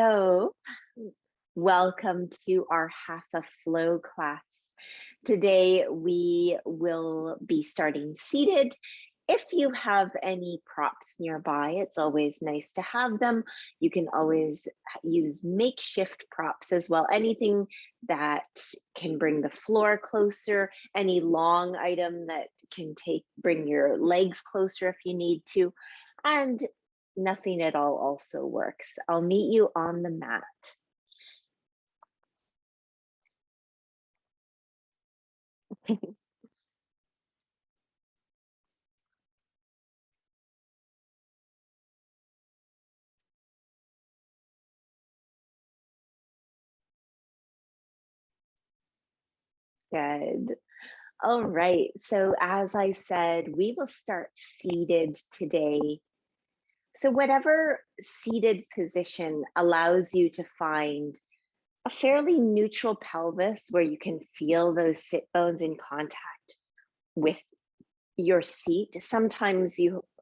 So, welcome to our Hatha flow class. Today we will be starting seated. If you have any props nearby, it's always nice to have them. You can always use makeshift props as well. Anything that can bring the floor closer, any long item that can bring your legs closer if you need to. And nothing at all also works. I'll meet you on the mat. Good. All right. So as I said, we will start seated today. So whatever seated position allows you to find a fairly neutral pelvis where you can feel those sit bones in contact with your seat. Sometimes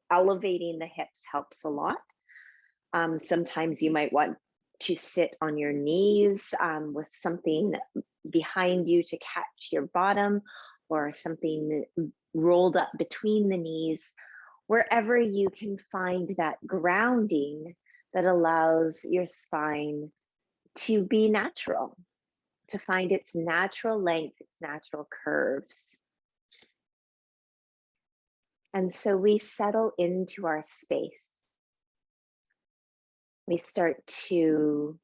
elevating the hips helps a lot. Sometimes you might want to sit on your knees with something behind you to catch your bottom, or something rolled up between the knees, wherever you can find that grounding that allows your spine to be natural, to find its natural length, its natural curves. And so we settle into our space. We start to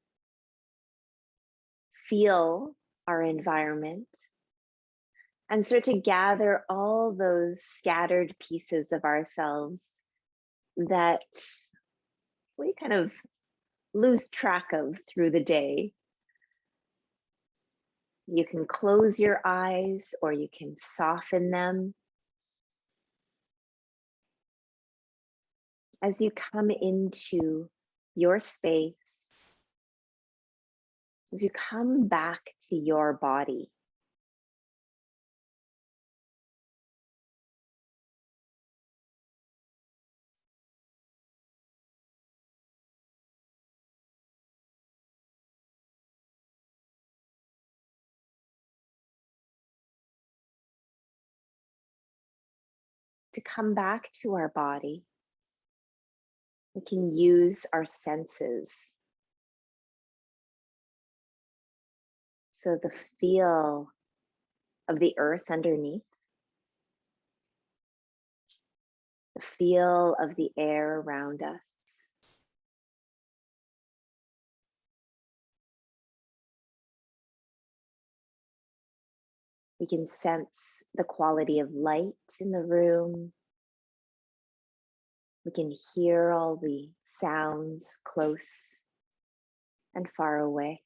feel our environment and start to gather all those scattered pieces of ourselves that we kind of lose track of through the day. You can close your eyes or you can soften them. As you come into your space, as you come back to your body, to come back to our body, we can use our senses. So the feel of the earth underneath, the feel of the air around us, we can sense the quality of light in the room. We can hear all the sounds close and far away.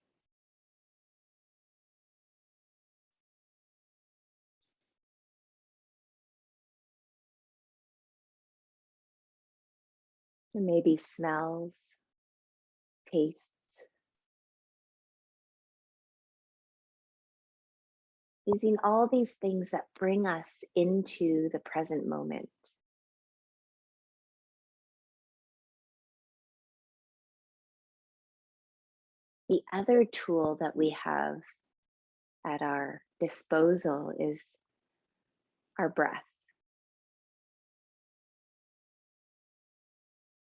And maybe smells, tastes. Using all these things that bring us into the present moment. The other tool that we have at our disposal is our breath.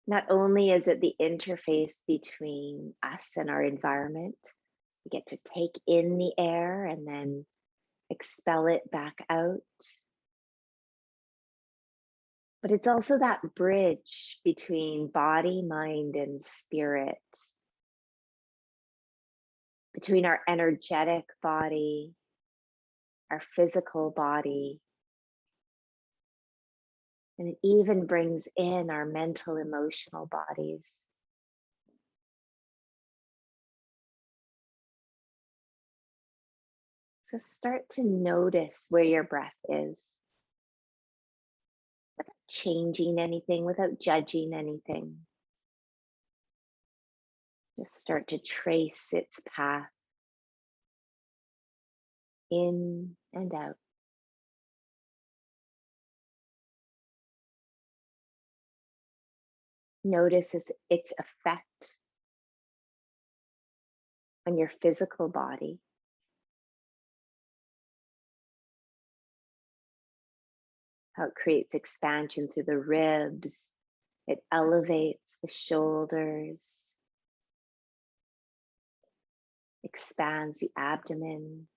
Not only is it the interface between us and our environment, we get to take in the air and then expel it back out. But it's also that bridge between body, mind, and spirit, between our energetic body, our physical body, and it even brings in our mental, emotional bodies. So start to notice where your breath is, without changing anything, without judging anything. Just start to trace its path in and out. Notice its effect on your physical body. How it creates expansion through the ribs. It elevates the shoulders, expands the abdomen.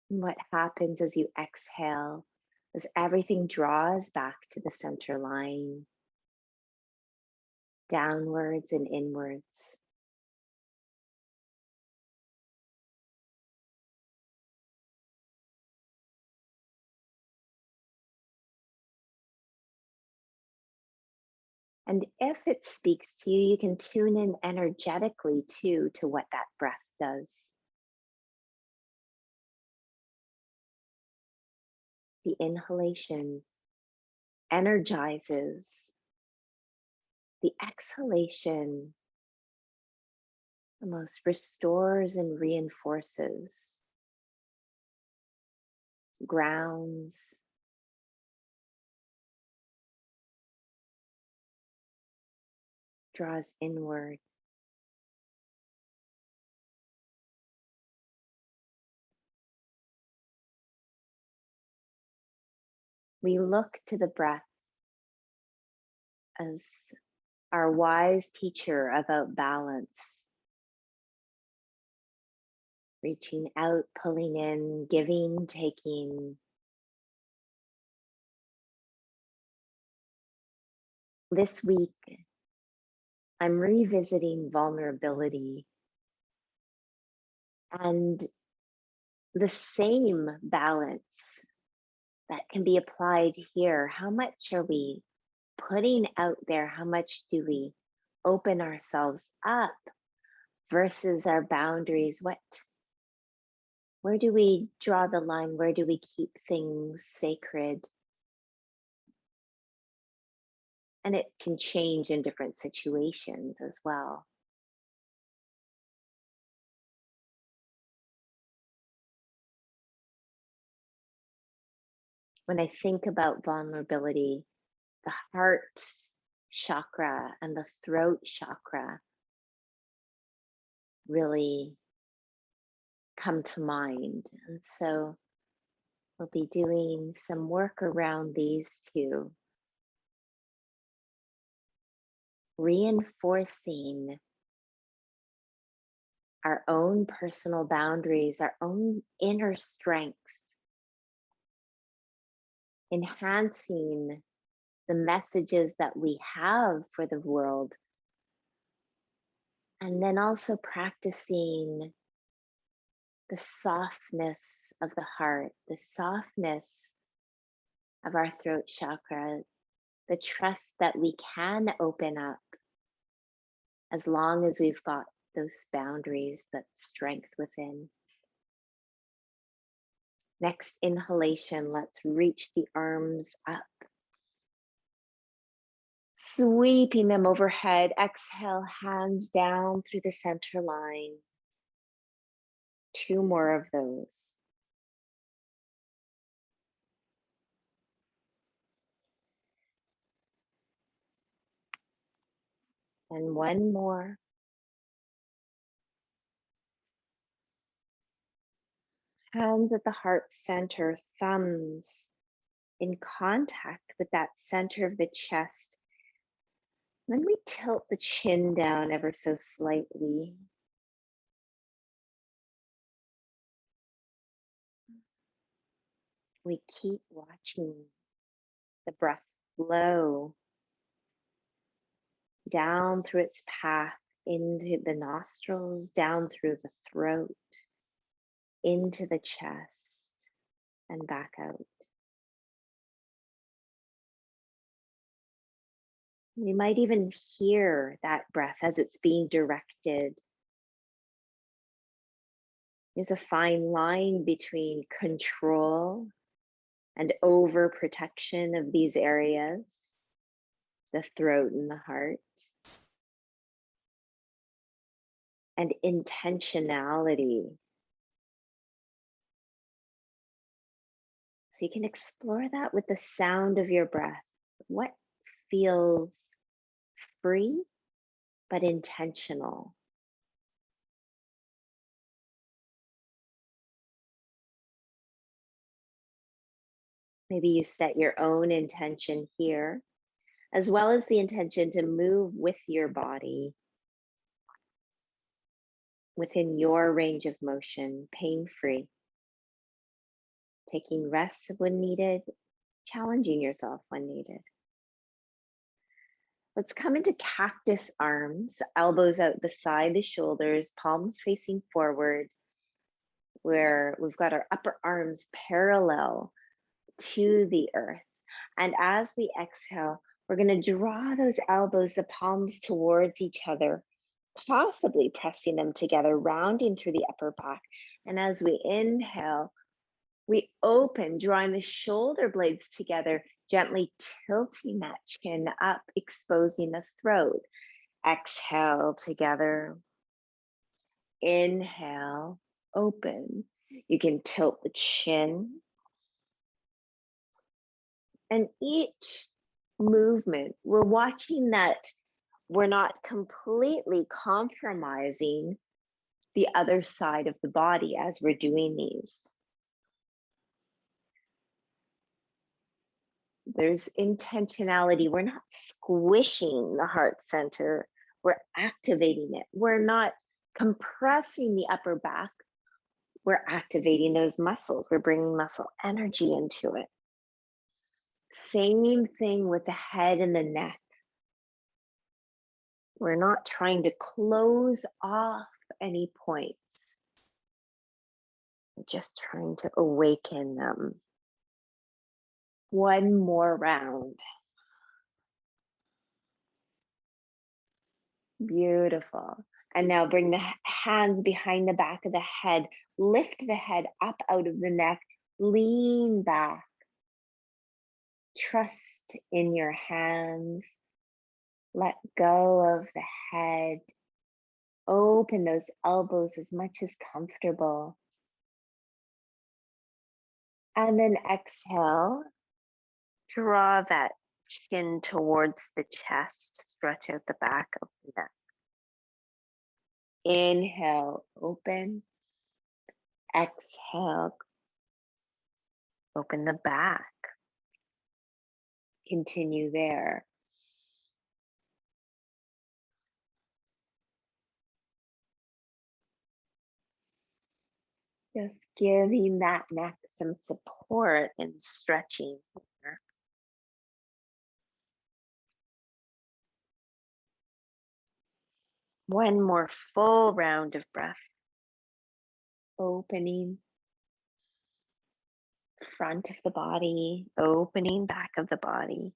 And what happens as you exhale is everything draws back to the center line, downwards and inwards. And if it speaks to you, you can tune in energetically too to what that breath does. The inhalation energizes. The exhalation almost restores and reinforces, grounds, draws inward. We look to the breath as our wise teacher about balance, reaching out, pulling in, giving, taking. This week, I'm revisiting vulnerability and the same balance that can be applied here. How much are we putting out there? How much do we open ourselves up versus our boundaries? Where do we draw the line? Where do we keep things sacred? And it can change in different situations as well. When I think about vulnerability, the heart chakra and the throat chakra really come to mind. And so we'll be doing some work around these two, reinforcing our own personal boundaries, our own inner strength, enhancing the messages that we have for the world, and then also practicing the softness of the heart, the softness of our throat chakra, the trust that we can open up as long as we've got those boundaries, that strength within. Next inhalation, let's reach the arms up, sweeping them overhead. Exhale, hands down through the center line. 2 more of those. And 1 more. Hands at the heart center, thumbs in contact with that center of the chest. Then we tilt the chin down ever so slightly. We keep watching the breath flow down through its path into the nostrils, down through the throat, into the chest, and back out. You might even hear that breath as it's being directed. There's a fine line between control and overprotection of these areas, the throat and the heart, and intentionality. So you can explore that with the sound of your breath. What feels free but intentional. Maybe you set your own intention here, as well as the intention to move with your body within your range of motion, pain-free, taking rests when needed, challenging yourself when needed. Let's come into cactus arms, elbows out beside the shoulders, palms facing forward, where we've got our upper arms parallel to the earth. And as we exhale, we're going to draw those elbows, the palms towards each other, possibly pressing them together, rounding through the upper back. And as we inhale, we open, drawing the shoulder blades together, gently tilting that chin up, exposing the throat. Exhale together. Inhale, open. You can tilt the chin. And each movement, we're watching that we're not completely compromising the other side of the body as we're doing these. There's intentionality. We're not squishing the heart center. We're activating it. We're not compressing the upper back. We're activating those muscles. We're bringing muscle energy into it. Same thing with the head and the neck. We're not trying to close off any points. We're just trying to awaken them. One more round. Beautiful. And now bring the hands behind the back of the head. Lift the head up out of the neck. Lean back. Trust in your hands. Let go of the head. Open those elbows as much as comfortable. And then exhale. Draw that chin towards the chest. Stretch out the back of the neck. Inhale, open. Exhale, open the back. Continue there. Just giving that neck some support and stretching here. One more full round of breath. Opening front of the body, opening back of the body.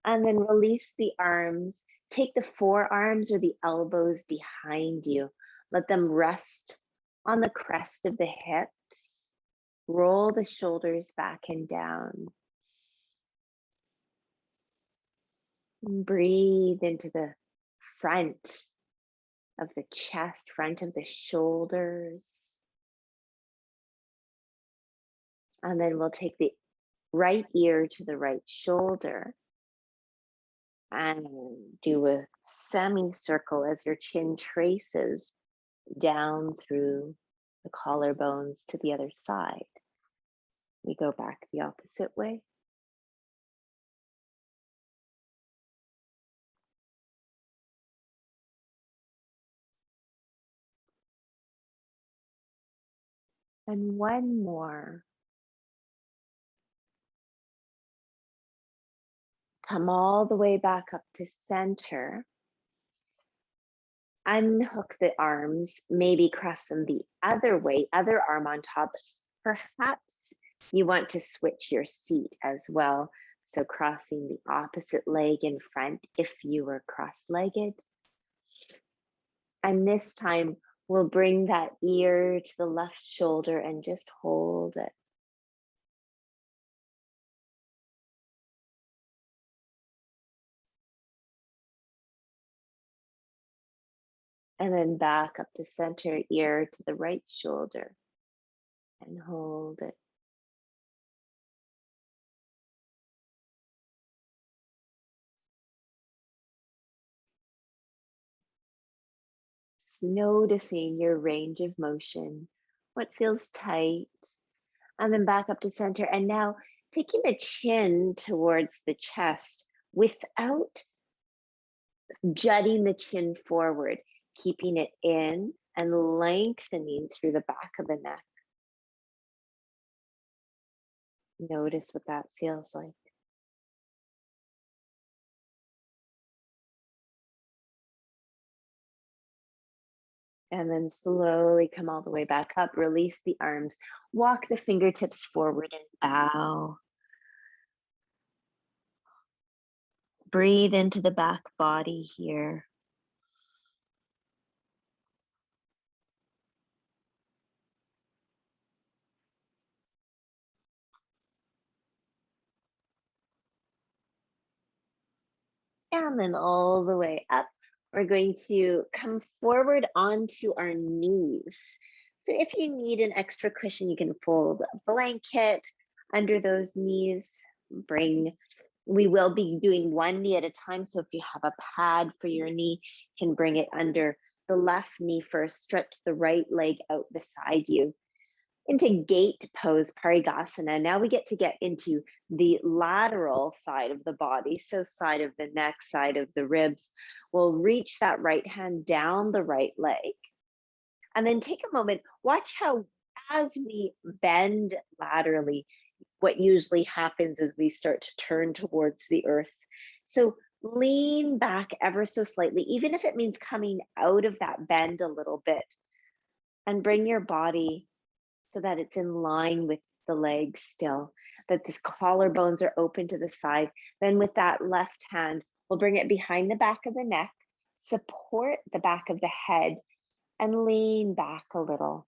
And then release the arms. Take the forearms or the elbows behind you. Let them rest on the crest of the hips. Roll the shoulders back and down. And breathe into the front of the chest, front of the shoulders. And then we'll take the right ear to the right shoulder and do a semicircle as your chin traces down through the collarbones to the other side. We go back the opposite way. And one more. Come all the way back up to center. Unhook the arms, maybe cross them the other way, other arm on top. Perhaps you want to switch your seat as well. So crossing the opposite leg in front if you were cross-legged. And this time we'll bring that ear to the left shoulder and just hold it. And then back up to center, ear to the right shoulder and hold it. hips, noticing your range of motion, what feels tight, and then back up to center. And now taking the chin towards the chest without jutting the chin forward, keeping it in and lengthening through the back of the neck. Notice what that feels like. And then slowly come all the way back up, release the arms, walk the fingertips forward and bow. Breathe into the back body here. And then all the way up, we're going to come forward onto our knees. So if you need an extra cushion, you can fold a blanket under those knees. We will be doing one knee at a time. So if you have a pad for your knee, you can bring it under the left knee first, stretch the right leg out beside you. Into gate pose, Parigasana. Now we get into the lateral side of the body, so side of the neck, side of the ribs. We'll reach that right hand down the right leg. And then take a moment, watch how as we bend laterally, what usually happens is we start to turn towards the earth. So lean back ever so slightly, even if it means coming out of that bend a little bit, and bring your body so that it's in line with the legs still, that the collarbones are open to the side. Then with that left hand, we'll bring it behind the back of the neck, support the back of the head, and lean back a little.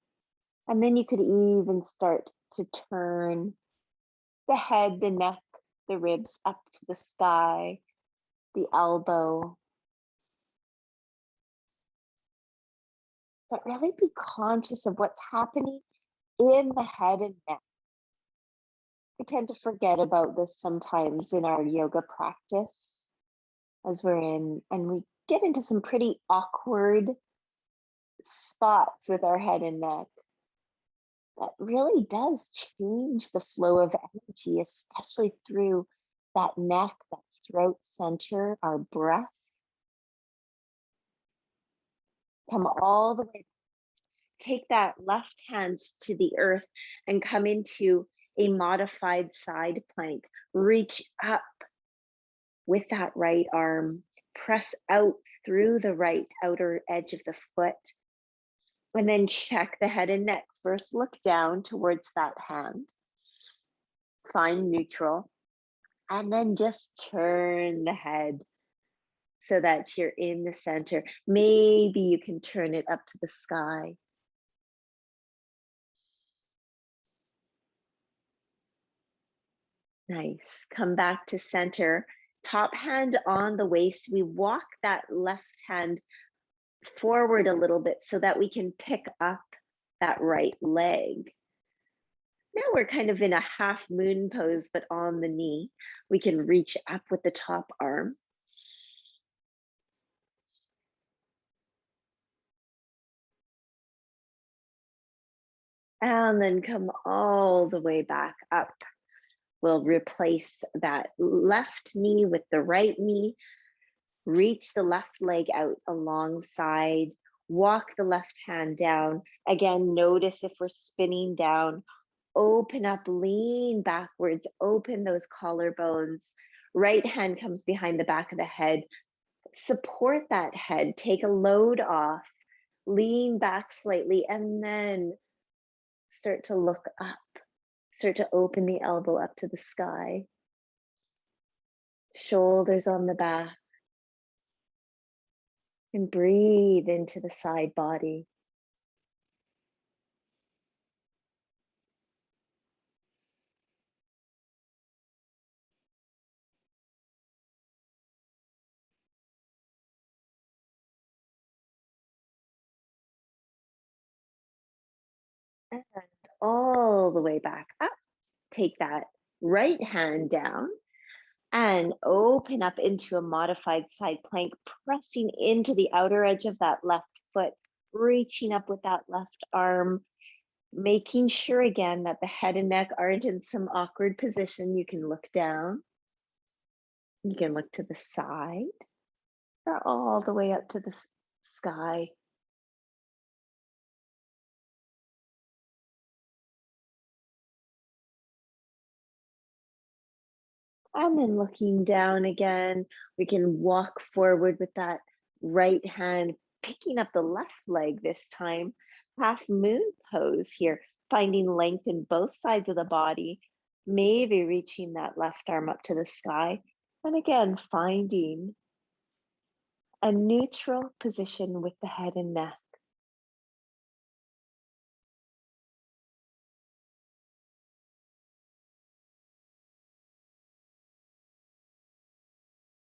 And then you could even start to turn the head, the neck, the ribs up to the sky, the elbow. But really be conscious of what's happening in the head and neck. We tend to forget about this sometimes in our yoga practice as we're in, and we get into some pretty awkward spots with our head and neck. That really does change the flow of energy, especially through that neck, that throat center, our breath. Come all the way. Take that left hand to the earth and come into a modified side plank. Reach up with that right arm. Press out through the right outer edge of the foot. And then check the head and neck. First, look down towards that hand. Find neutral. And then just turn the head so that you're in the center. Maybe you can turn it up to the sky. Nice. Come back to center. Top hand on the waist. We walk that left hand forward a little bit so that we can pick up that right leg. Now we're kind of in a half moon pose, but on the knee. We can reach up with the top arm. And then come all the way back up. We'll replace that left knee with the right knee. Reach the left leg out alongside. Walk the left hand down. Again, notice if we're spinning down. Open up, lean backwards, open those collarbones. Right hand comes behind the back of the head. Support that head, take a load off, lean back slightly, and then start to look up. Start to open the elbow up to the sky. Shoulders on the back. And breathe into the side body. And all the way back up. Take that right hand down and open up into a modified side plank, pressing into the outer edge of that left foot. reaching up with that left arm, making sure again that the head and neck aren't in some awkward position. You can look down, you can look to the side, or all the way up to the sky. And then looking down again, we can walk forward with that right hand, picking up the left leg this time. Half moon pose here, finding length in both sides of the body, maybe reaching that left arm up to the sky. And again, finding a neutral position with the head and neck.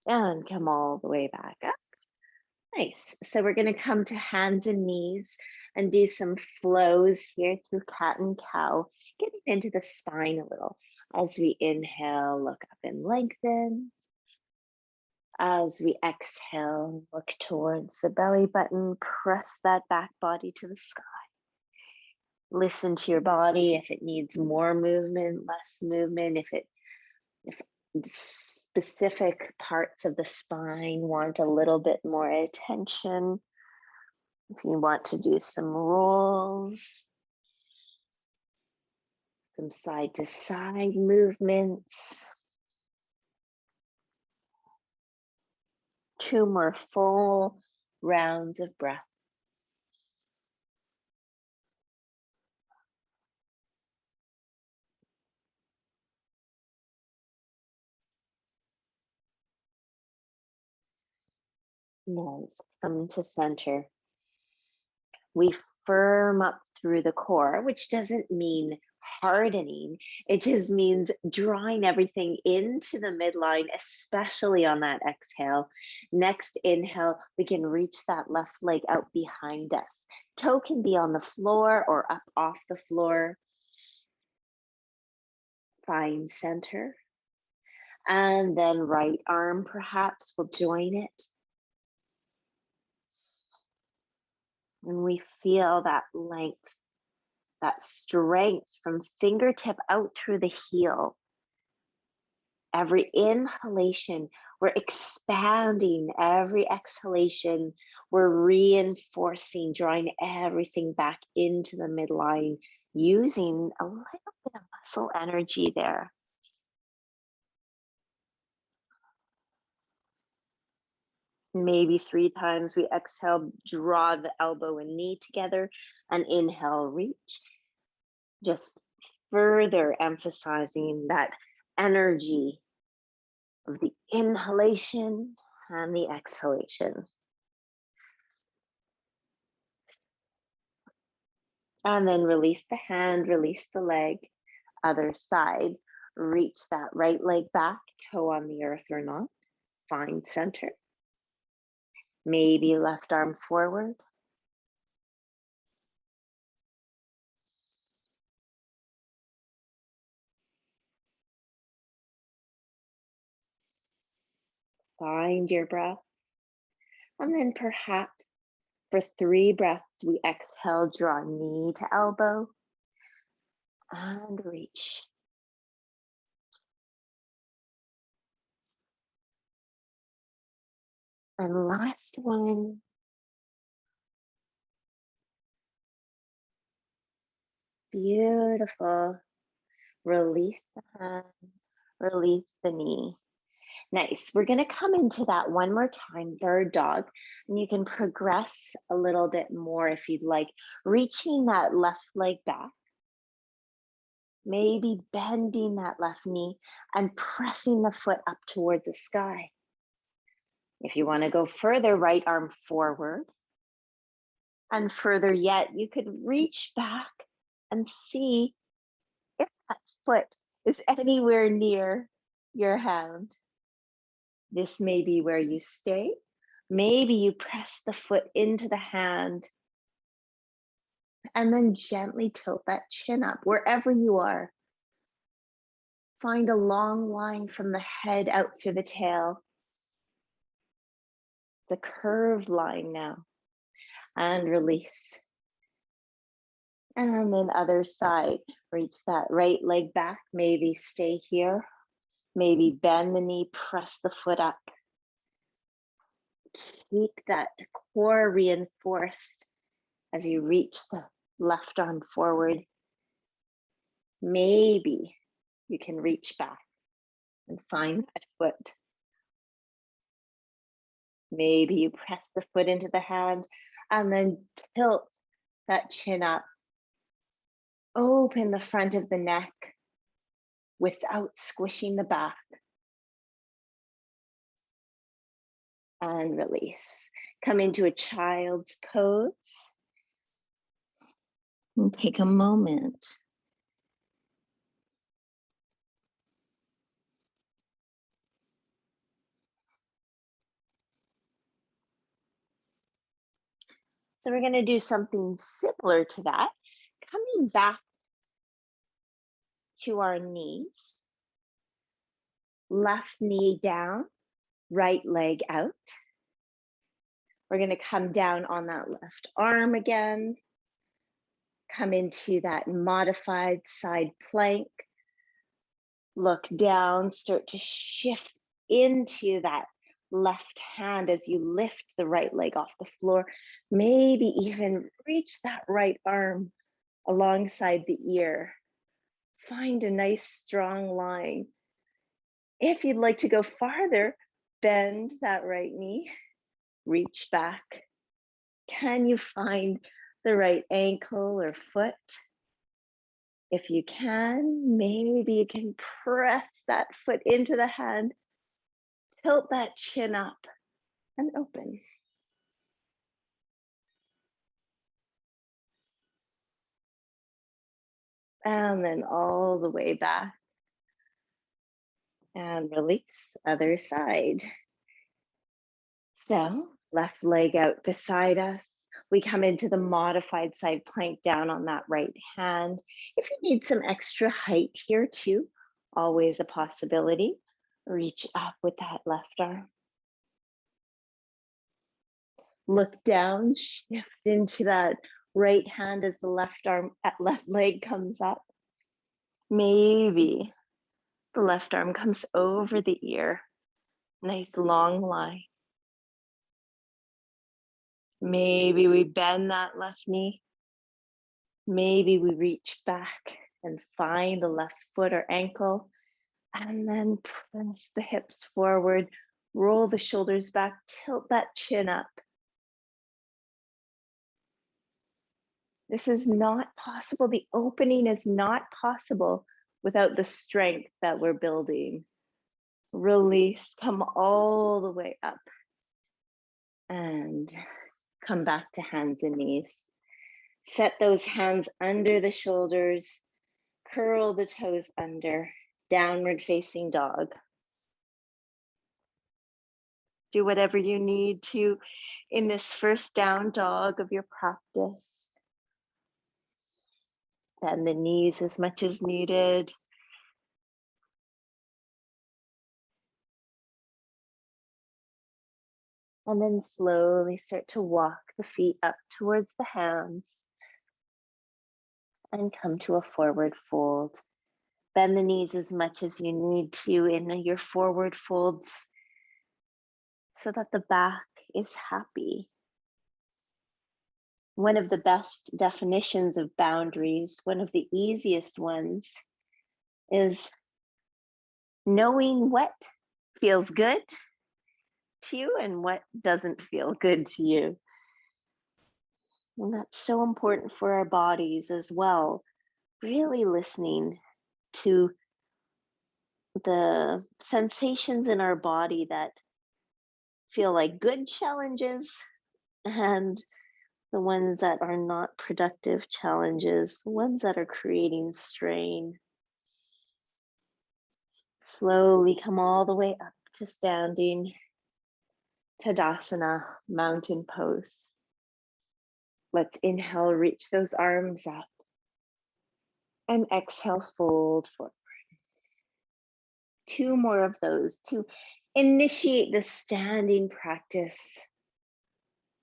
And come all the way back up. Nice. So we're going to come to hands and knees and do some flows here through cat and cow, getting into the spine a little. As we inhale, look up and lengthen. As we exhale, look towards the belly button, press that back body to the sky. Listen to your body if it needs more movement, less movement, if specific parts of the spine want a little bit more attention. If you want to do some rolls, some side to side movements. 2 more full rounds of breath. Now let's come to center. We firm up through the core, which doesn't mean hardening. It just means drawing everything into the midline, especially on that exhale. Next inhale, we can reach that left leg out behind us. Toe can be on the floor or up off the floor. Find center. And then right arm perhaps will join it. And we feel that length, that strength from fingertip out through the heel. Every inhalation, we're expanding. Every exhalation, we're reinforcing, drawing everything back into the midline, using a little bit of muscle energy there. Maybe 3 times we exhale, draw the elbow and knee together, and inhale, reach. Just further emphasizing that energy of the inhalation and the exhalation. And then release the hand, release the leg, other side. Reach that right leg back, toe on the earth or not. Find center. Maybe left arm forward. Find your breath. And then perhaps for 3 breaths, we exhale, draw knee to elbow and reach. And last one. Beautiful. Release the hand, release the knee. Nice. We're going to come into that one more time, bird dog, and you can progress a little bit more if you'd like, reaching that left leg back, maybe bending that left knee and pressing the foot up towards the sky. If you want to go further, right arm forward. And further yet, you could reach back and see if that foot is anywhere near your hand. This may be where you stay. Maybe you press the foot into the hand and then gently tilt that chin up wherever you are. Find a long line from the head out through the tail. It's a curved line now. and release. And then other side, reach that right leg back, maybe stay here, maybe bend the knee, press the foot up. Keep that core reinforced as you reach the left arm forward. Maybe you can reach back and find that foot. Maybe you press the foot into the hand and then tilt that chin up. Open the front of the neck without squishing the back. And release. Come into a child's pose. And take a moment. So we're going to do something similar to that. Coming back to our knees. Left knee down, right leg out. We're going to come down on that left arm again. Come into that modified side plank. Look down, start to shift into that left hand as you lift the right leg off the floor. Maybe even reach that right arm alongside the ear. Find a nice strong line. If you'd like to go farther, bend that right knee, reach back. Can you find the right ankle or foot? If you can, maybe you can press that foot into the hand, tilt that chin up and open. And then all the way back. And release, other side. So left leg out beside us. We come into the modified side plank down on that right hand. If you need some extra height here too, always a possibility. Reach up with that left arm. Look down, shift into that right hand as the left leg comes up. Maybe the left arm comes over the ear. Nice long line. Maybe we bend that left knee. Maybe we reach back and find the left foot or ankle, and then press the hips forward, roll the shoulders back, tilt that chin up. This is not possible. The opening is not possible without the strength that we're building. Release, come all the way up, and come back to hands and knees. Set those hands under the shoulders, curl the toes under, downward facing dog. Do whatever you need to in this first down dog of your practice. Bend the knees as much as needed. And then slowly start to walk the feet up towards the hands and come to a forward fold. Bend the knees as much as you need to in your forward folds so that the back is happy. One of the best definitions of boundaries, one of the easiest ones, is knowing what feels good to you and what doesn't feel good to you. And that's so important for our bodies as well. Really listening to the sensations in our body that feel like good challenges and the ones that are not productive challenges, the ones that are creating strain. Slowly come all the way up to standing Tadasana, mountain pose. Let's inhale, reach those arms up. And exhale, fold forward. 2 more of those to initiate the standing practice.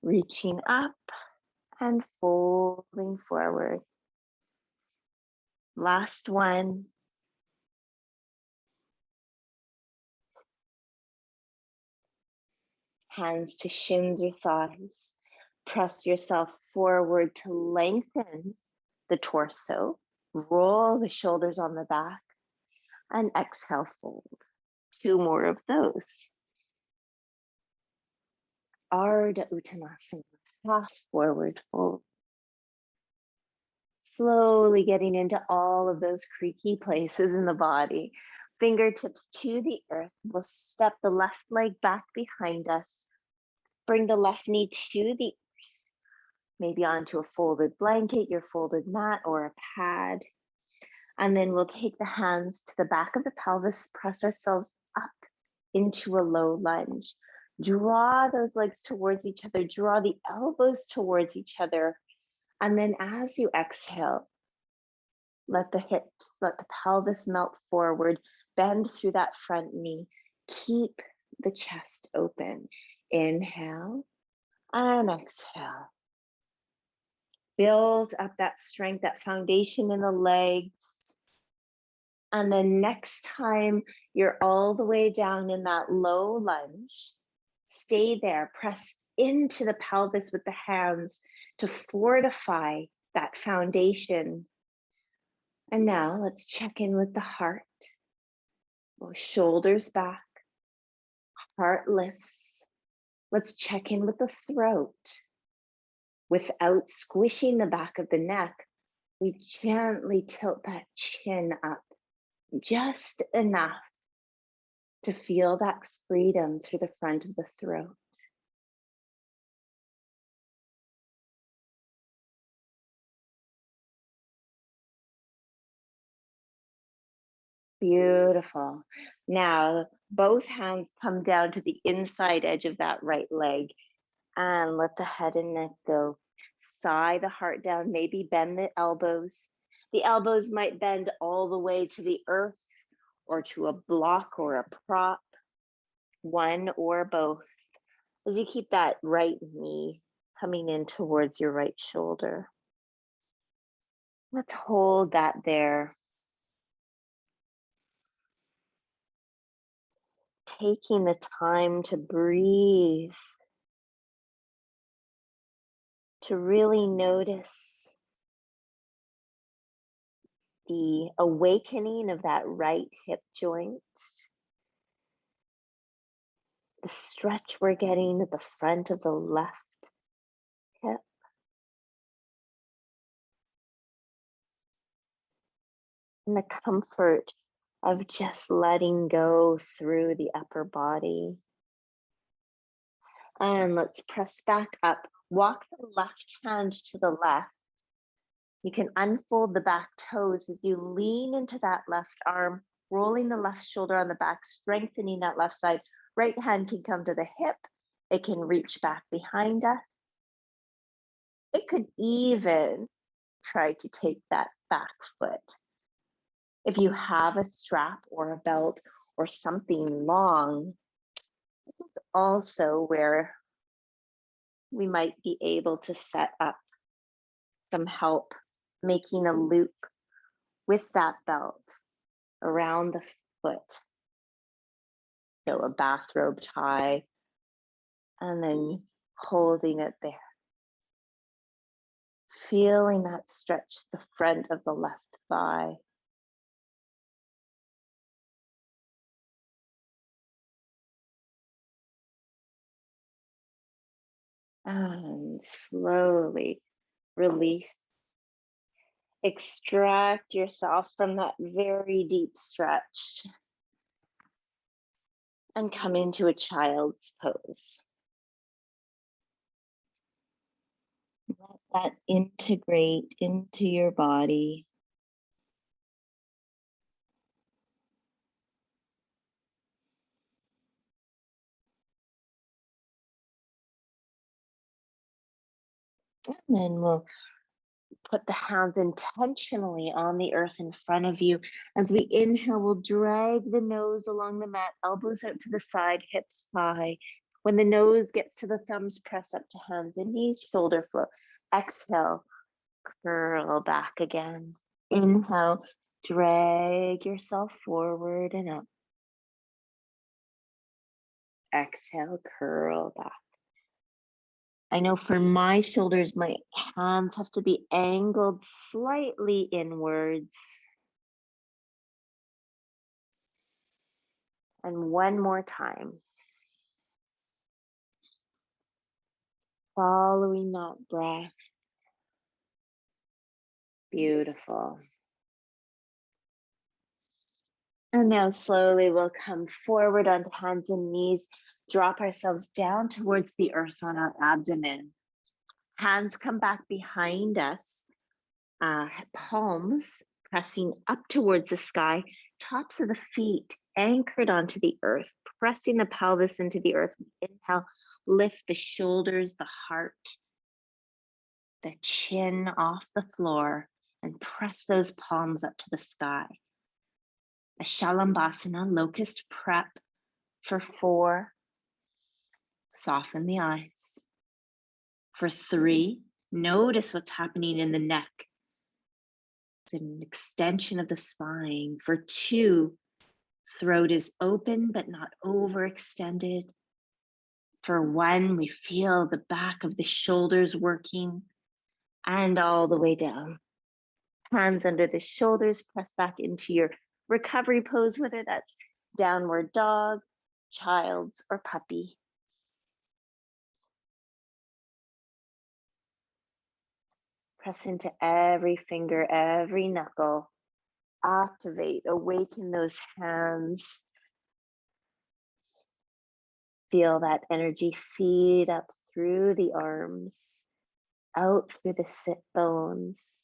Reaching up and folding forward. Last one. Hands to shins or thighs. Press yourself forward to lengthen the torso. Roll the shoulders on the back and exhale, fold. 2 more of those. Ardha Uttanasana, half forward fold. Slowly getting into all of those creaky places in the body. Fingertips to the earth. We'll step the left leg back behind us. Bring the left knee to the earth. Maybe onto a folded blanket, your folded mat, or a pad. And then we'll take the hands to the back of the pelvis, press ourselves up into a low lunge. Draw those legs towards each other, draw the elbows towards each other. And then as you exhale, let the hips, let the pelvis melt forward, bend through that front knee. Keep the chest open. Inhale and exhale. Build up that strength, that foundation in the legs. And then next time you're all the way down in that low lunge, stay there, press into the pelvis with the hands to fortify that foundation. And now let's check in with the heart. Well, shoulders back, heart lifts. Let's check in with the throat. Without squishing the back of the neck, we gently tilt that chin up, just enough to feel that freedom through the front of the throat. Beautiful. Now, both hands come down to the inside edge of that right leg and let the head and neck go. Sigh the heart down, maybe bend the elbows. The elbows might bend all the way to the earth or to a block or a prop, one or both, as you keep that right knee coming in towards your right shoulder. Let's hold that there. Taking the time to breathe, to really notice the awakening of that right hip joint, the stretch we're getting at the front of the left hip. And the comfort of just letting go through the upper body. And let's press back up. Walk the left hand to the left. You can unfold the back toes as you lean into that left arm, rolling the left shoulder on the back, strengthening that left side. Right hand can come to the hip. It can reach back behind us. It could even try to take that back foot. If you have a strap or a belt or something long, this is also where we might be able to set up some help making a loop with that belt around the foot. So a bathrobe tie, and then holding it there. Feeling that stretch the front of the left thigh. And slowly release. Extract yourself from that very deep stretch and come into a child's pose. Let that integrate into your body. And then we'll put the hands intentionally on the earth in front of you. As we inhale, we'll drag the nose along the mat, elbows out to the side, hips high. When the nose gets to the thumbs, press up to hands and knees, shoulder flow. Exhale, curl back again. Inhale, drag yourself forward and up. Exhale, curl back. I know for my shoulders, my hands have to be angled slightly inwards. And one more time. Following that breath. Beautiful. And now slowly we'll come forward onto hands and knees, drop ourselves down towards the earth on our abdomen. Hands come back behind us, palms pressing up towards the sky, tops of the feet anchored onto the earth, pressing the pelvis into the earth. Inhale, lift the shoulders, the heart, the chin off the floor, and press those palms up to the sky. A Shalambhasana, locust prep for 4. Soften the eyes. For 3, notice what's happening in the neck. It's an extension of the spine. For 2, throat is open but not overextended. For 1, we feel the back of the shoulders working and all the way down. Hands under the shoulders, press back into your recovery pose, whether that's downward dog, child's, or puppy. Press into every finger, every knuckle. Activate, awaken those hands. Feel that energy feed up through the arms, out through the sit bones.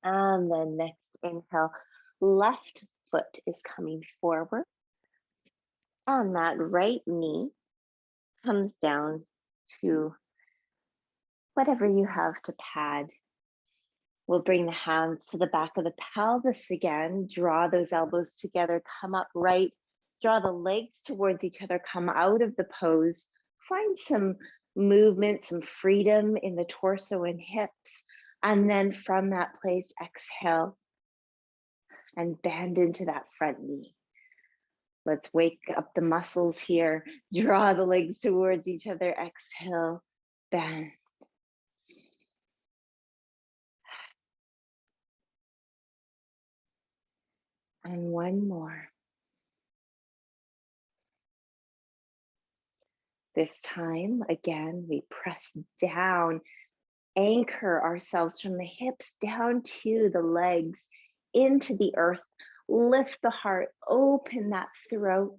And then next inhale, left foot is coming forward. And that right knee comes down to whatever you have to pad. We'll bring the hands to the back of the pelvis again. Draw those elbows together, come up right. Draw the legs towards each other, come out of the pose. Find some movement, some freedom in the torso and hips. And then from that place, exhale and bend into that front knee. Let's wake up the muscles here. Draw the legs towards each other. Exhale, bend. And one more. This time, again, we press down, anchor ourselves from the hips down to the legs, into the earth. Lift the heart, open that throat.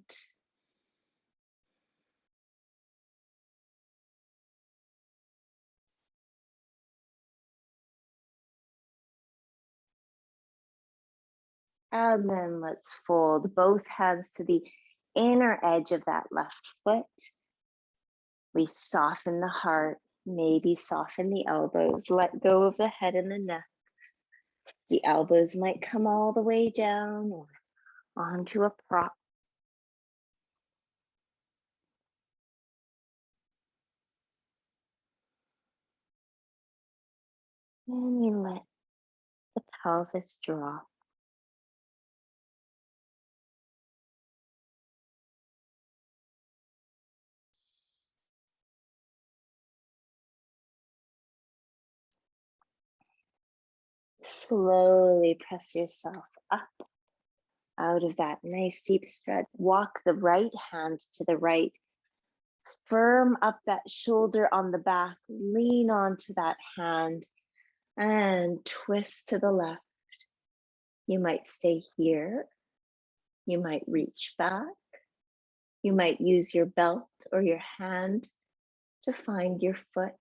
And then let's fold both hands to the inner edge of that left foot. We soften the heart, maybe soften the elbows, let go of the head and the neck. The elbows might come all the way down or onto a prop. And we let the pelvis drop. Slowly press yourself up out of that nice deep stretch. Walk the right hand to the right. Firm up that shoulder on the back. Lean onto that hand and twist to the left. You might stay here. You might reach back. You might use your belt or your hand to find your foot.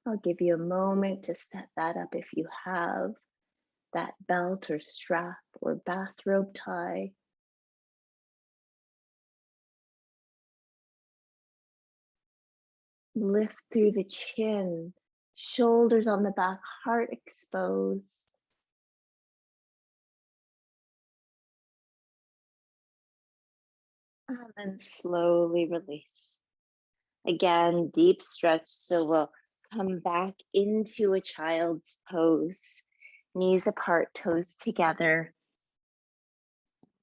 I'll give you a moment to set that up if you have that belt or strap or bathrobe tie. Lift through the chin, shoulders on the back, heart exposed. And then slowly release. Again, deep stretch. So we'll come back into a child's pose. Knees apart, toes together.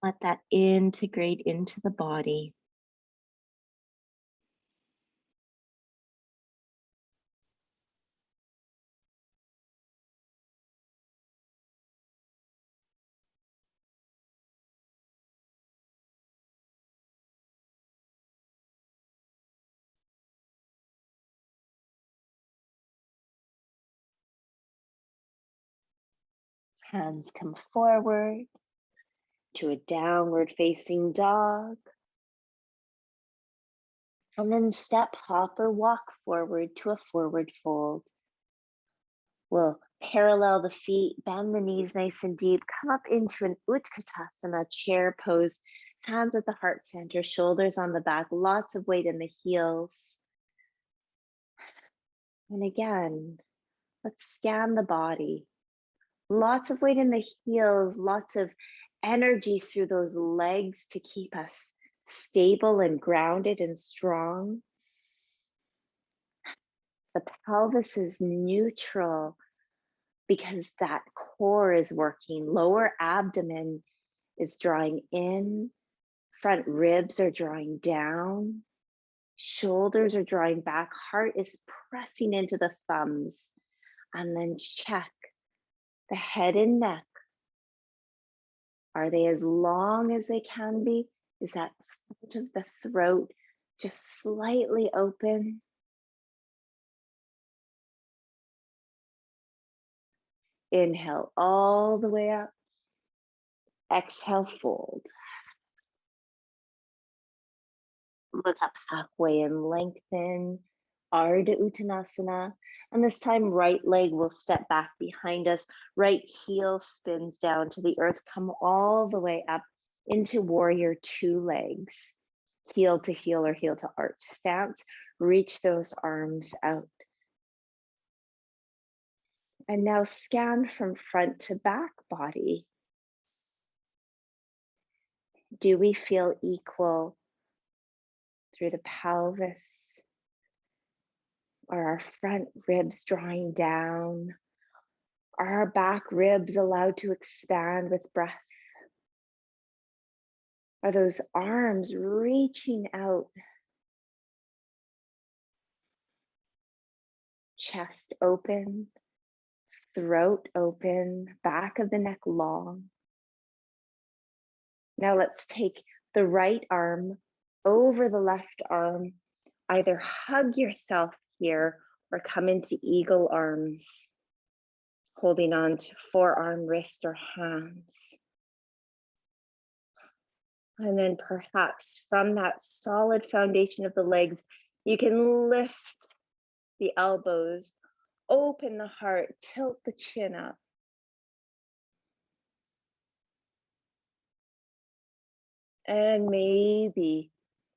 Let that integrate into the body. Hands come forward to a downward facing dog. And then step, hop, or walk forward to a forward fold. We'll parallel the feet, bend the knees nice and deep, come up into an Utkatasana, chair pose, hands at the heart center, shoulders on the back, lots of weight in the heels. And again, let's scan the body. Lots of weight in the heels, lots of energy through those legs to keep us stable and grounded and strong. The pelvis is neutral because that core is working. Lower abdomen is drawing in, front ribs are drawing down, shoulders are drawing back, heart is pressing into the thumbs. And then check the head and neck. Are they as long as they can be? Is that front of the throat just slightly open? Inhale all the way up. Exhale, fold. Look up halfway and lengthen. Ardha Uttanasana. And this time, right leg will step back behind us. Right heel spins down to the earth. Come all the way up into warrior two legs. Heel to heel or heel to arch stance. Reach those arms out. And now scan from front to back body. Do we feel equal through the pelvis? Are our front ribs drawing down? Are our back ribs allowed to expand with breath? Are those arms reaching out? Chest open, throat open, back of the neck long. Now let's take the right arm over the left arm. Either hug yourself here or come into eagle arms, holding on to forearm, wrist, or hands. And then perhaps from that solid foundation of the legs, you can lift the elbows, open the heart, tilt the chin up. And maybe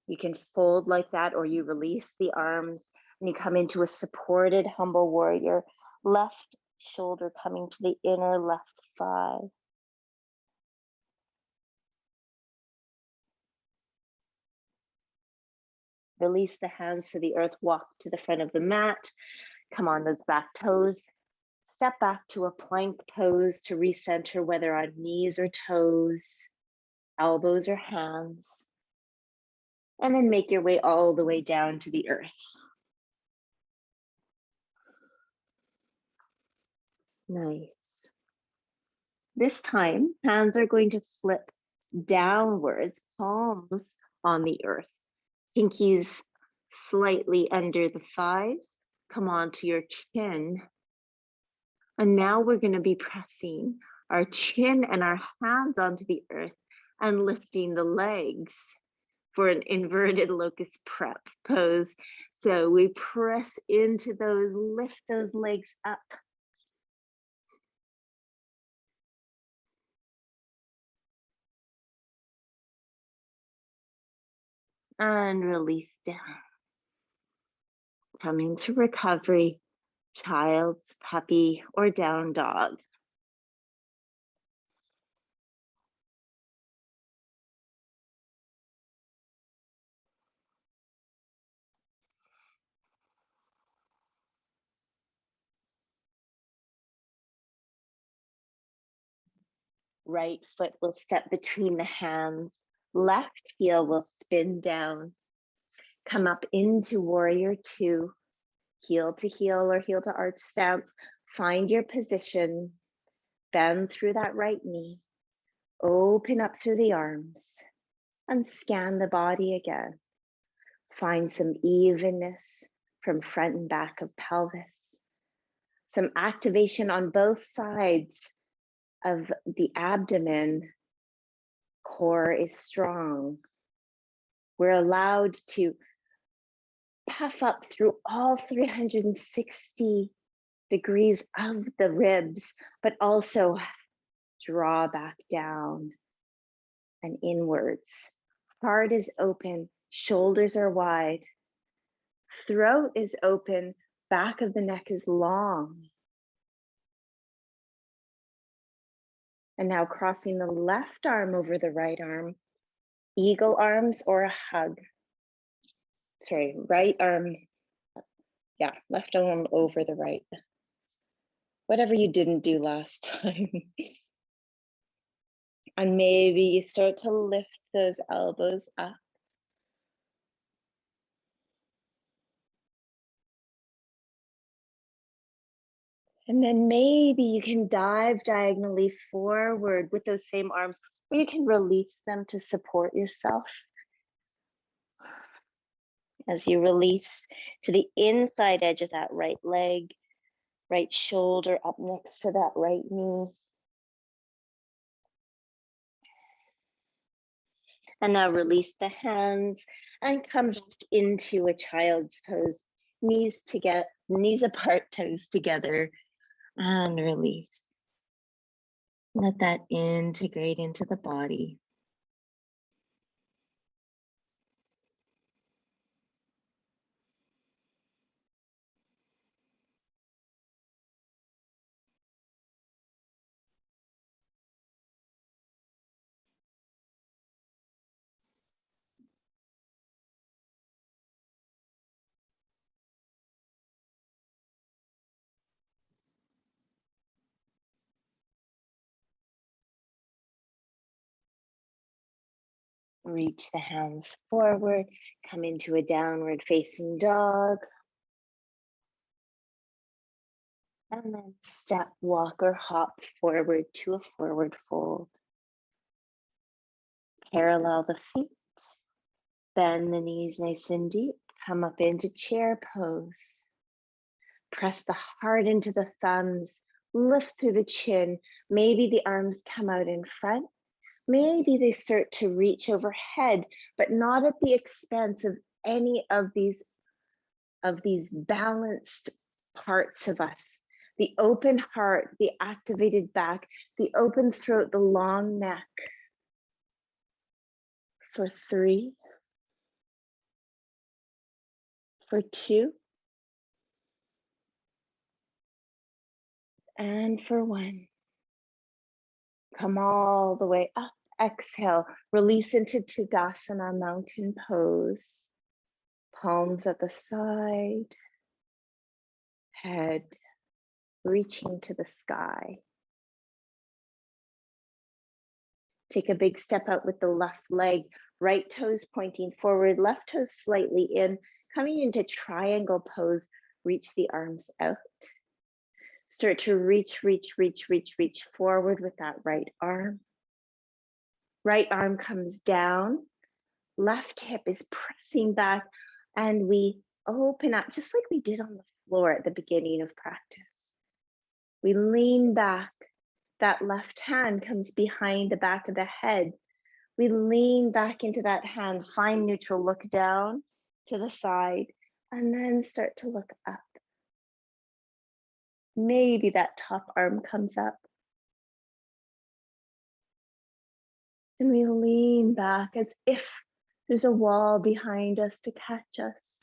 you can fold like that, or you release the arms and you come into a supported humble warrior, left shoulder coming to the inner left thigh. Release the hands to the earth, walk to the front of the mat, come on those back toes, step back to a plank pose to recenter, whether on knees or toes, elbows or hands, and then make your way all the way down to the earth. Nice. This time, hands are going to flip downwards, palms on the earth, pinkies slightly under the thighs, come onto your chin. And now we're going to be pressing our chin and our hands onto the earth and lifting the legs for an inverted locust prep pose. So we press into those, lift those legs up. And release down. Coming to recovery, child's, puppy, or down dog. Right foot will step between the hands. Left heel will spin down. Come up into warrior two. Heel to heel or heel to arch stance. Find your position. Bend through that right knee. Open up through the arms and scan the body again. Find some evenness from front and back of pelvis. Some activation on both sides of the abdomen. Core is strong. We're allowed to puff up through all 360 degrees of the ribs, but also draw back down and inwards. Heart is open, shoulders are wide, throat is open, back of the neck is long. And now crossing the left arm over the right arm, eagle arms or a hug. Sorry, right arm, yeah, left arm over the right. Whatever you didn't do last time. And maybe you start to lift those elbows up. And then maybe you can dive diagonally forward with those same arms, or you can release them to support yourself. As you release to the inside edge of that right leg, right shoulder up next to that right knee. And now release the hands and come back into a child's pose. Knees together, knees apart, toes together, and release. Let that integrate into the body. Reach the hands forward, come into a downward facing dog. And then step, walk, or hop forward to a forward fold. Parallel the feet, bend the knees nice and deep, come up into chair pose. Press the heart into the thumbs, lift through the chin. Maybe the arms come out in front. Maybe they start to reach overhead, but not at the expense of any of these balanced parts of us. The open heart, the activated back, the open throat, the long neck. For 3, for 2, and for 1. Come all the way up, exhale, release into Tadasana, mountain pose. Palms at the side, head reaching to the sky. Take a big step out with the left leg, right toes pointing forward, left toes slightly in, coming into triangle pose, reach the arms out. Start to reach forward with that right arm. Right arm comes down, left hip is pressing back, and we open up just like we did on the floor at the beginning of practice. We lean back. That left hand comes behind the back of the head. We lean back into that hand, find neutral, look down to the side, and then start to look up. Maybe that top arm comes up. And we lean back as if there's a wall behind us to catch us.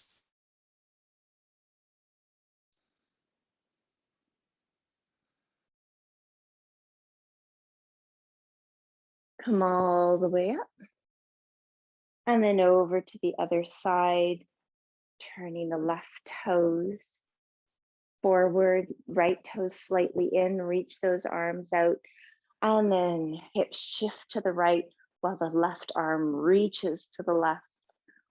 Come all the way up. And then over to the other side, turning the left toes forward, right toes slightly in, reach those arms out. And then hips shift to the right while the left arm reaches to the left.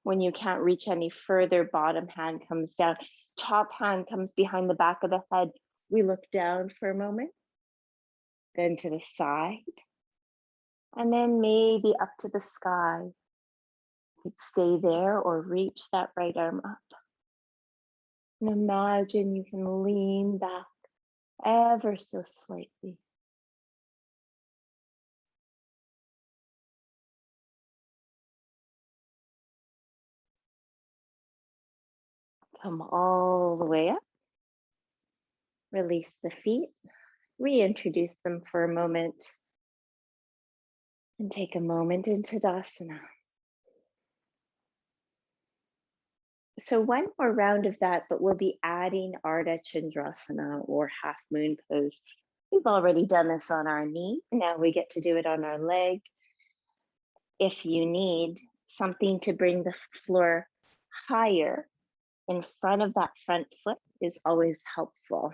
When you can't reach any further, bottom hand comes down. Top hand comes behind the back of the head. We look down for a moment, then to the side, and then maybe up to the sky. You could stay there or reach that right arm up. And imagine you can lean back ever so slightly. Come all the way up. Release the feet. Reintroduce them for a moment. And take a moment in Tadasana. So one more round of that, but we'll be adding Artha Chandrasana or half moon pose. We've already done this on our knee. Now we get to do it on our leg. If you need something to bring the floor higher in front of that front foot is always helpful.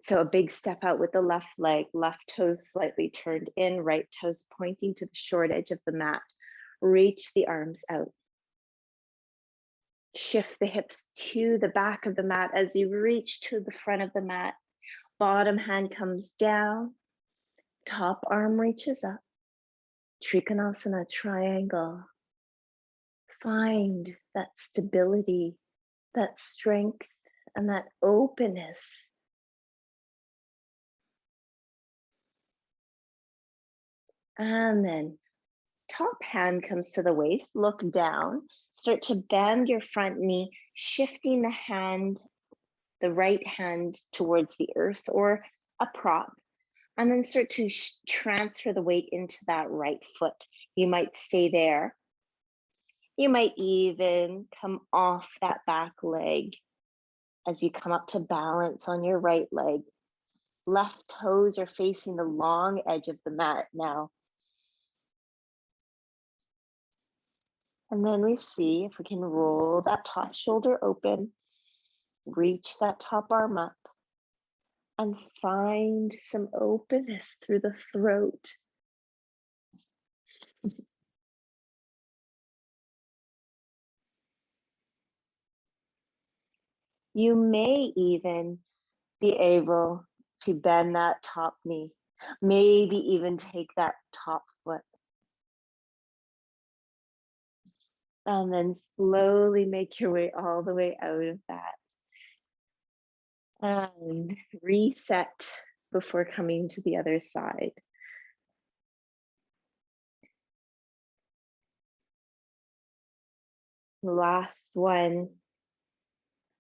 So a big step out with the left leg, left toes slightly turned in, right toes pointing to the short edge of the mat. Reach the arms out. Shift the hips to the back of the mat as you reach to the front of the mat. Bottom hand comes down, top arm reaches up. Trikonasana triangle. Find that stability, that strength, and that openness. And then top hand comes to the waist, look down, start to bend your front knee, shifting the hand, the right hand towards the earth or a prop, and then start to transfer the weight into that right foot. You might stay there. You might even come off that back leg as you come up to balance on your right leg. Left toes are facing the long edge of the mat now. And then we see if we can roll that top shoulder open, reach that top arm up, and find some openness through the throat. You may even be able to bend that top knee, maybe even take that top foot. And then slowly make your way all the way out of that. And reset before coming to the other side. Last one.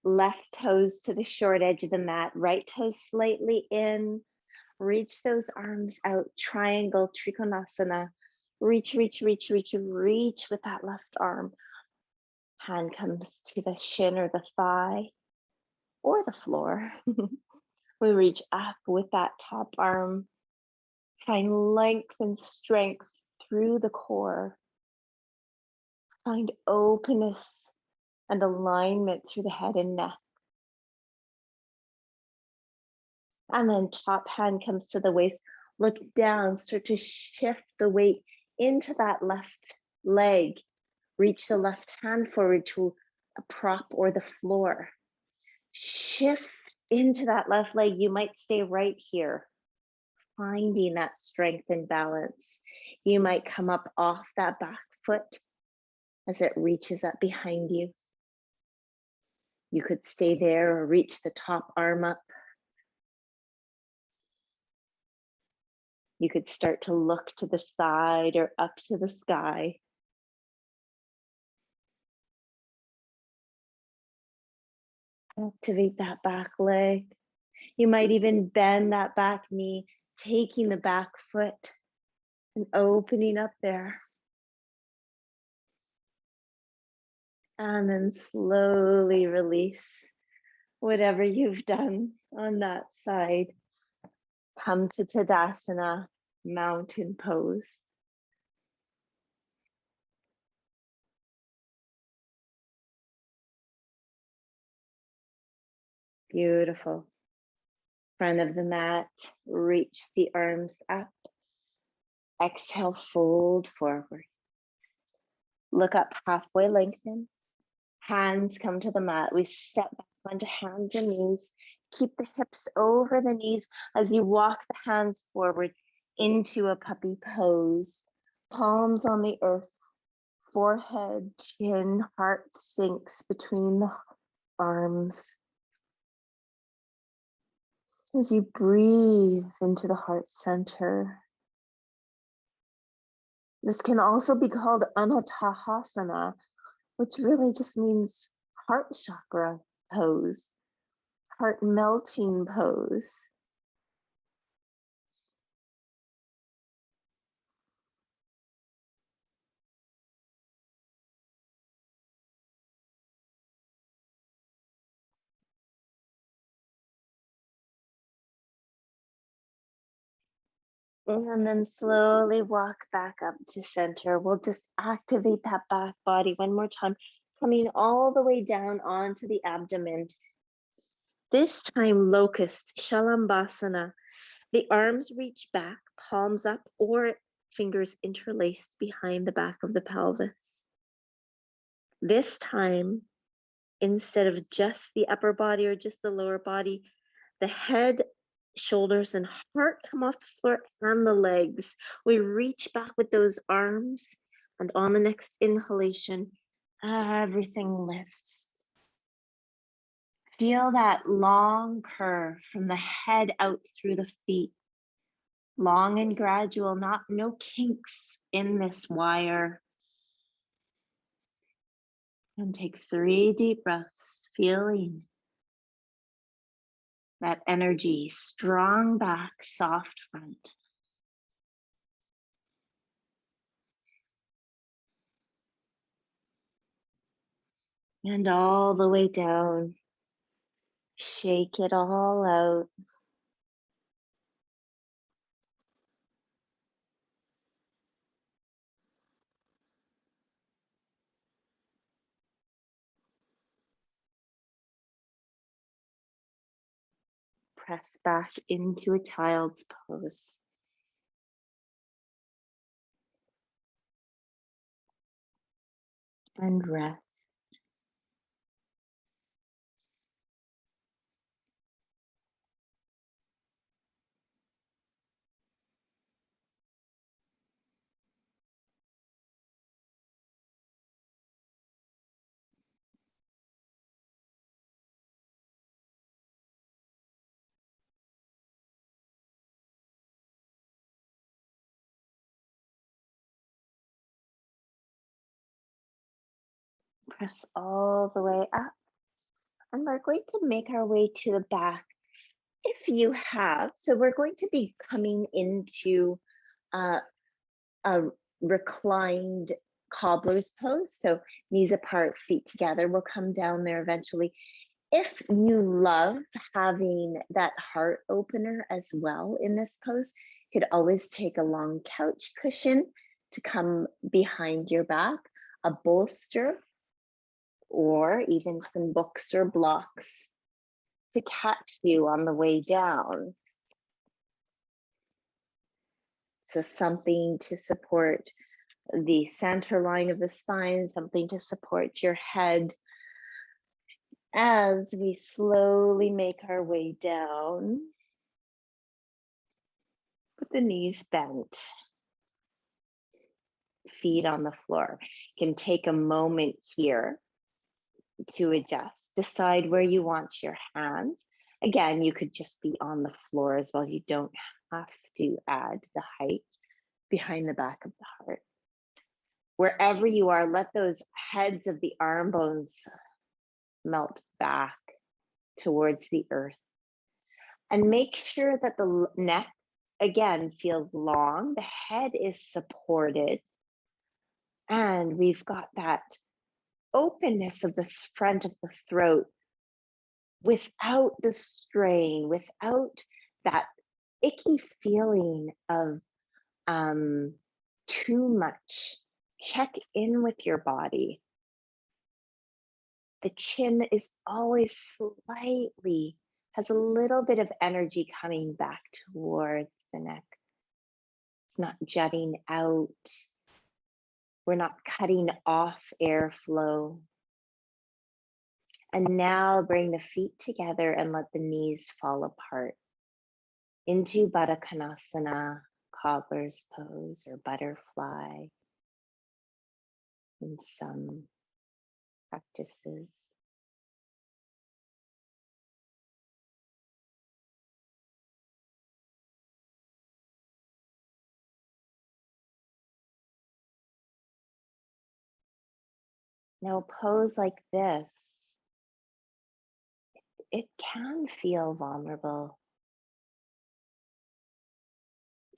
Left toes to the short edge of the mat, right toes slightly in. Reach those arms out, triangle, Trikonasana. Reach, reach, reach, reach, reach with that left arm. Hand comes to the shin or the thigh or the floor. We reach up with that top arm. Find length and strength through the core. Find openness and alignment through the head and neck. And then top hand comes to the waist. Look down, start to shift the weight into that left leg. Reach the left hand forward to a prop or the floor. Shift into that left leg. You might stay right here, finding that strength and balance. You might come up off that back foot as it reaches up behind you. You could stay there or reach the top arm up. You could start to look to the side or up to the sky. Activate that back leg. You might even bend that back knee, taking the back foot and opening up there. And then slowly release whatever you've done on that side. Come to Tadasana, mountain pose. Beautiful. front of the mat, reach the arms up. Exhale, fold forward. Look up, halfway lengthen. Hands come to the mat. We step back onto hands and knees. Keep the hips over the knees as you walk the hands forward into a puppy pose. Palms on the earth, forehead, chin, heart sinks between the arms. As you breathe into the heart center. This can also be called Utkatasana, which really just means heart chakra pose, heart melting pose. And then slowly walk back up to center. We'll just activate that back body one more time, coming all the way down onto the abdomen. This time, locust, Shalambasana. The arms reach back, palms up, or fingers interlaced behind the back of the pelvis. This time, instead of just the upper body or just the lower body, the head, shoulders, and heart come off the floor and the legs. We reach back with those arms, and on the next inhalation, everything lifts. Feel that long curve from the head out through the feet. Long and gradual, no kinks in this wire. And take 3 deep breaths, feeling that energy, strong back, soft front. And all the way down, shake it all out. Press back into a child's pose. And rest. Press all the way up. And we're going to make our way to the back if you have. So we're going to be coming into a reclined cobbler's pose. So knees apart, feet together. We'll come down there eventually. If you love having that heart opener as well in this pose, you could always take a long couch cushion to come behind your back, a bolster, or even some books or blocks to catch you on the way down. So something to support the center line of the spine, something to support your head as we slowly make our way down with the knees bent, feet on the floor. You can take a moment here to adjust, decide where you want your hands. Again, you could just be on the floor as well. You don't have to add the height behind the back of the heart. Wherever you are, let those heads of the arm bones melt back towards the earth. And make sure that the neck, again, feels long. The head is supported. And we've got that openness of the front of the throat without the strain, without that icky feeling of too much. Check in with your body. The chin is always slightly has a little bit of energy coming back towards the neck. It's not jutting out. We're not cutting off airflow. And now bring the feet together and let the knees fall apart into Baddha Konasana, Cobbler's pose, or butterfly in some practices. Now, a pose like this, it can feel vulnerable,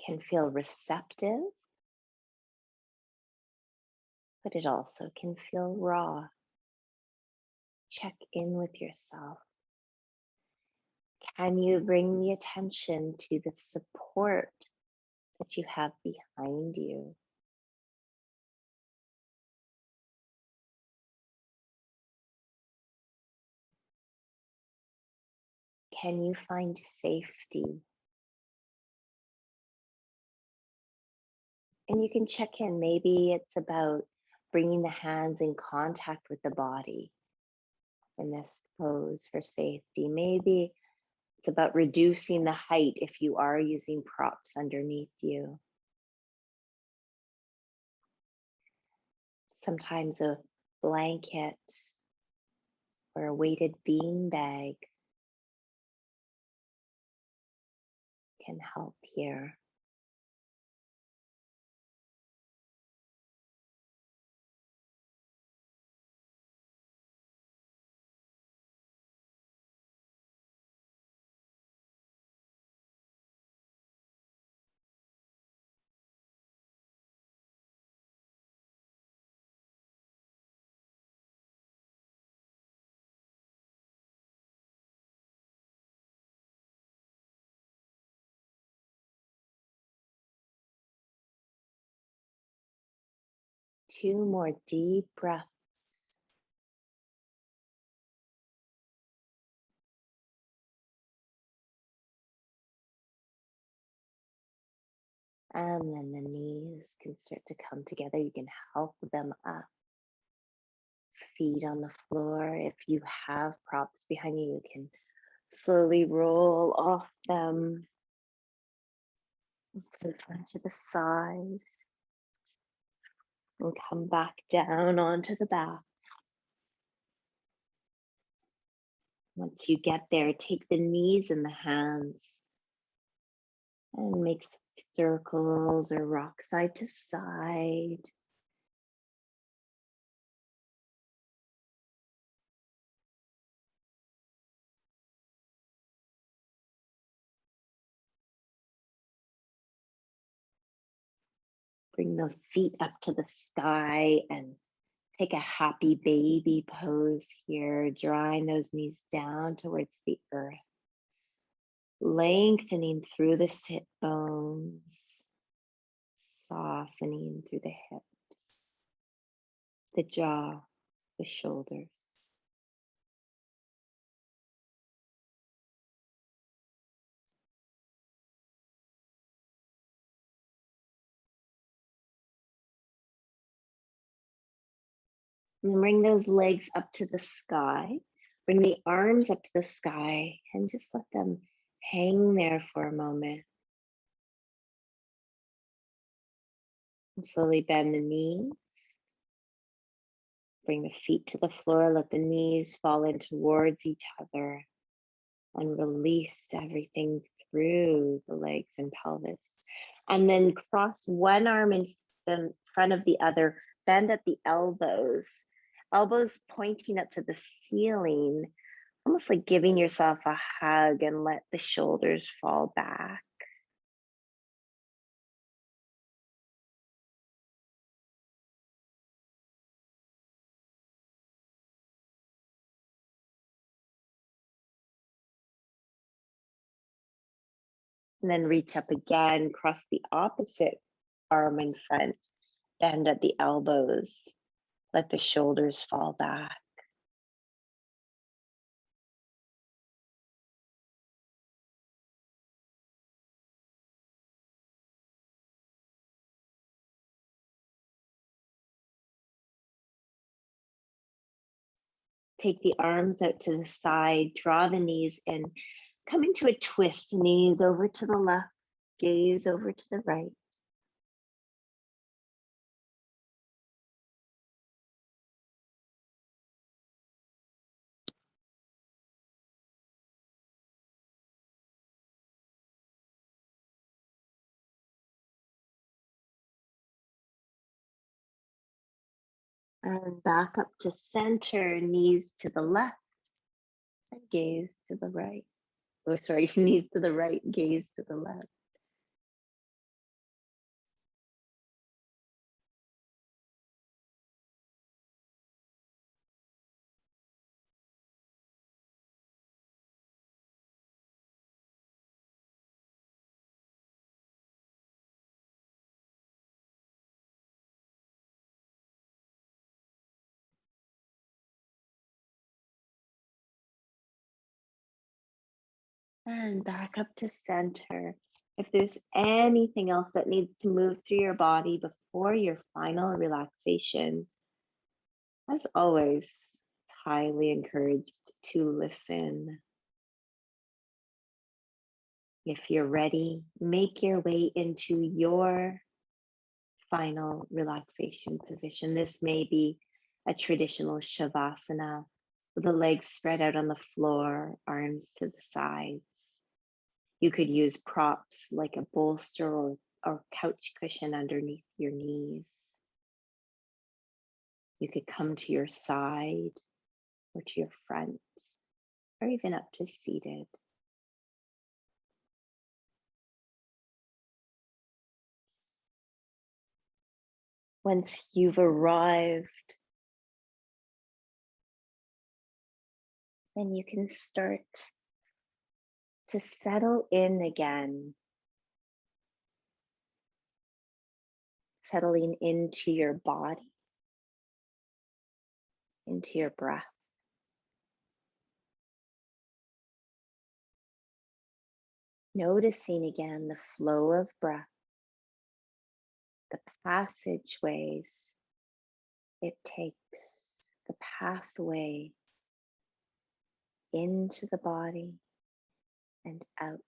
can feel receptive, but it also can feel raw. Check in with yourself. Can you bring the attention to the support that you have behind you? Can you find safety? And you can check in. Maybe it's about bringing the hands in contact with the body in this pose for safety. Maybe it's about reducing the height if you are using props underneath you. Sometimes a blanket or a weighted bean bag can help here. Two more deep breaths. And then the knees can start to come together. You can help them up. Feet on the floor. If you have props behind you, you can slowly roll off them to the front to the side and come back down onto the back. Once you get there, take the knees and the hands and make circles or rock side to side. Bring the feet up to the sky and take a happy baby pose here, drawing those knees down towards the earth. Lengthening through the sit bones, softening through the hips, the jaw, the shoulders. And then bring those legs up to the sky. Bring the arms up to the sky and just let them hang there for a moment. And slowly bend the knees. Bring the feet to the floor. Let the knees fall in towards each other. And release everything through the legs and pelvis. And then cross one arm in front of the other. Bend at the elbows. Elbows pointing up to the ceiling, almost like giving yourself a hug, and let the shoulders fall back. And then reach up again, cross the opposite arm in front, bend at the elbows, let the shoulders fall back. take the arms out to the side, draw the knees in, come into a twist, knees over to the left, gaze over to the right. And back up to center, knees to the left, and gaze to the right. Oh, sorry, knees to the right, gaze to the left. And back up to center. If there's anything else that needs to move through your body before your final relaxation, as always, it's highly encouraged to listen. If you're ready, make your way into your final relaxation position. This may be a traditional Shavasana, with the legs spread out on the floor, arms to the sides. You could use props like a bolster or couch cushion underneath your knees. You could come to your side or to your front, or even up to seated. Once you've arrived, then you can start to settle in again, settling into your body, into your breath. Noticing again the flow of breath, the passageways it takes, the pathway into the body and out.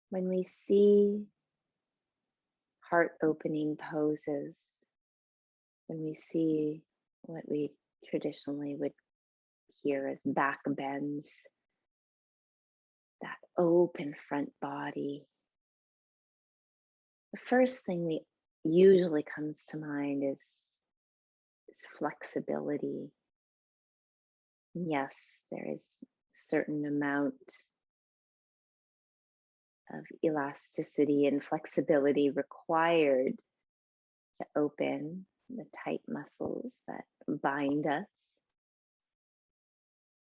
When we see heart opening poses, when we see what we traditionally would hear as back bends, that open front body, the first thing that usually comes to mind is flexibility. Yes, there is a certain amount of elasticity and flexibility required to open the tight muscles that bind us.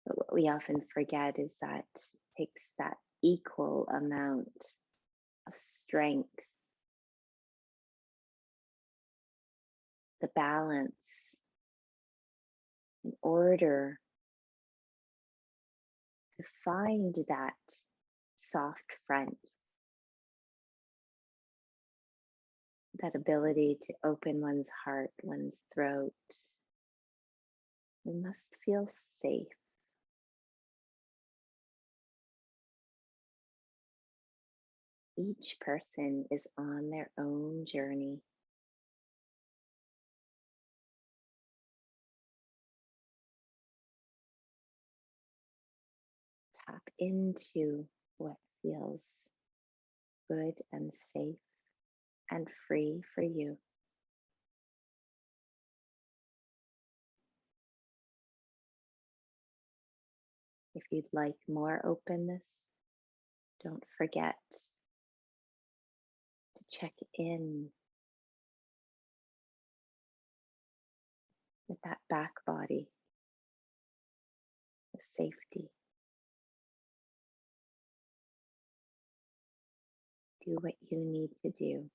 But what we often forget is that it takes that equal amount of strength, the balance, in order to find that soft front, that ability to open one's heart, one's throat. We must feel safe. Each person is on their own journey. Tap into what feels good and safe and free for you. If you'd like more openness, don't forget to check in with that back body, the safety. Do do what you need to do.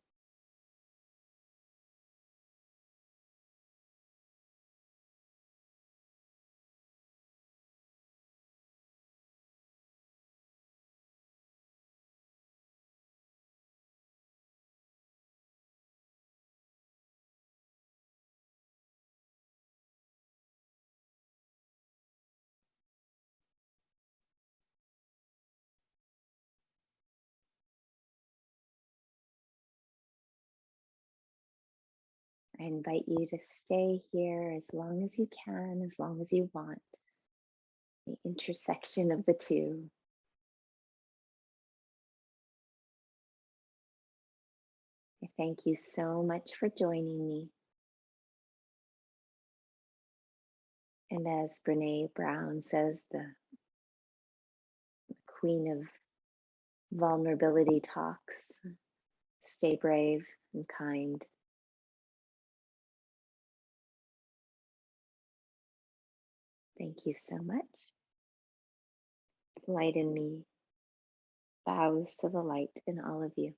I invite you to stay here as long as you can, as long as you want. The intersection of the two. I thank you so much for joining me. And as Brene Brown says, the queen of vulnerability talks, stay brave and kind. Thank you so much. Light in me bows to the light in all of you.